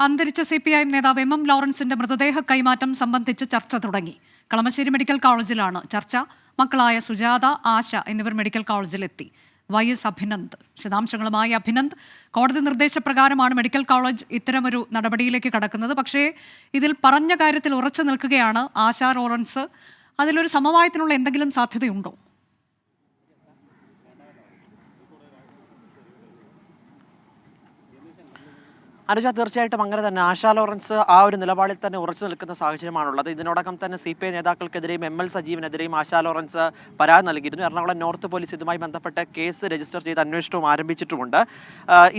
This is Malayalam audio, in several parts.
അന്തരിച്ച CPIM നേതാവ് MM ലോറൻസിന്റെ മൃതദേഹ കൈമാറ്റം സംബന്ധിച്ച് ചർച്ച തുടങ്ങി. കളമശ്ശേരി മെഡിക്കൽ കോളേജിലാണ് ചർച്ച. മക്കളായ സുജാത, ആശ എന്നിവർ മെഡിക്കൽ കോളേജിലെത്തി. YS അഭിനന്ദ് വിശദാംശങ്ങളുമായി. അഭിനന്ദ്, കോടതി നിർദ്ദേശപ്രകാരമാണ് മെഡിക്കൽ കോളേജ് ഇത്തരമൊരു നടപടിയിലേക്ക് കടക്കുന്നത്. പക്ഷേ ഇതിൽ പറഞ്ഞ കാര്യത്തിൽ ഉറച്ചു നിൽക്കുകയാണ് ആശ ലോറൻസ്. അതിലൊരു സമവായത്തിനുള്ള എന്തെങ്കിലും സാധ്യതയുണ്ടോ? അനുജ, തീർച്ചയായിട്ടും അങ്ങനെ തന്നെ. ആശാ ലോറൻസ് ആ ഒരു നിലപാടിൽ തന്നെ ഉറച്ചു നിൽക്കുന്ന സാഹചര്യമാണുള്ളത്. ഇതിനോടകം തന്നെ CPI നേതാക്കൾക്കെതിരെയും ML സജീവനെതിരെയും ആശാ ലോറൻസ് പരാതി നൽകിയിരുന്നു. എറണാകുളം നോർത്ത് പോലീസ് ഇതുമായി ബന്ധപ്പെട്ട കേസ് രജിസ്റ്റർ ചെയ്ത് അന്വേഷണവും ആരംഭിച്ചിട്ടുമുണ്ട്.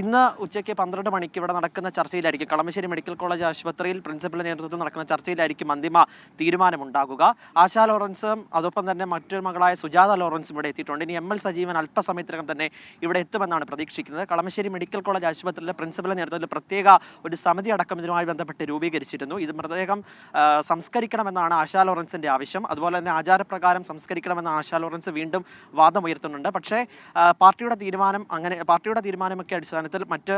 ഇന്ന് ഉച്ചയ്ക്ക് 12 മണിക്ക് ഇവിടെ നടക്കുന്ന ചർച്ചയിലായിരിക്കും, കളമശ്ശേരി മെഡിക്കൽ കോളേജ് ആശുപത്രിയിൽ പ്രിൻസിപ്പലിന്റെ നേതൃത്വത്തിൽ നടക്കുന്ന ചർച്ചയിലായിരിക്കും അന്തിമ തീരുമാനമുണ്ടാകുക. ആശാ ലോറൻസും അതൊപ്പം തന്നെ മറ്റൊരു മകളായ സുജാത ലോറൻസും ഇവിടെ എത്തിയിട്ടുണ്ട്. ഇനി ML സജീവൻ അല്പസമയത്തിനകം തന്നെ ഇവിടെ എത്തുമെന്നാണ് പ്രതീക്ഷിക്കുന്നത്. കളമശ്ശേരി മെഡിക്കൽ കോളേജ് ആശുപത്രിയിലെ പ്രിൻസിപ്പലിന്റെ നേതൃത്വത്തിൽ പ്രത്യേക ഒരു സമിതി അടക്കം ഇതിനുമായി ബന്ധപ്പെട്ട് രൂപീകരിച്ചിരുന്നു. ഇത് മൃതദേഹം സംസ്കരിക്കണമെന്നാണ് ആശാ ലോറൻസിന്റെ ആവശ്യം. അതുപോലെ തന്നെ ആചാരപ്രകാരം സംസ്കരിക്കണമെന്ന ആശാ ലോറൻസ് വീണ്ടും വാദമുയർത്തുന്നുണ്ട്. പക്ഷേ പാർട്ടിയുടെ തീരുമാനമൊക്കെ അടിസ്ഥാനത്തിൽ മറ്റ്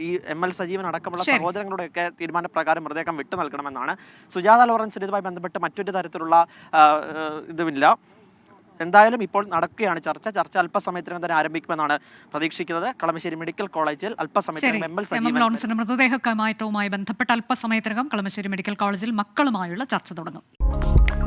ഈ ML സജീവൻ അടക്കമുള്ള സഹോദരങ്ങളുടെയൊക്കെ തീരുമാനപ്രകാരം മൃതദേഹം വിട്ടു നൽകണമെന്നാണ്. സുജാത ലോറൻസിന് ഇതുമായി ബന്ധപ്പെട്ട് മറ്റൊരു തരത്തിലുള്ള ഇതുമില്ല. എന്തായാലും ഇപ്പോൾ നടക്കുകയാണ് ചർച്ച അല്പസമയത്തിനകം തന്നെ ആരംഭിക്കുമെന്നാണ് പ്രതീക്ഷിക്കുന്നത്. കളമശ്ശേരി മെഡിക്കൽ കോളേജിൽ അല്പസമയത്തിനകം MM ലോറൻസിന്റെ മൃതദേഹ കൈമാറ്റവുമായി ബന്ധപ്പെട്ട് അല്പസമയത്തിനകം കളമശ്ശേരി മെഡിക്കൽ കോളേജിൽ മക്കളുമായുള്ള ചർച്ച തുടങ്ങും.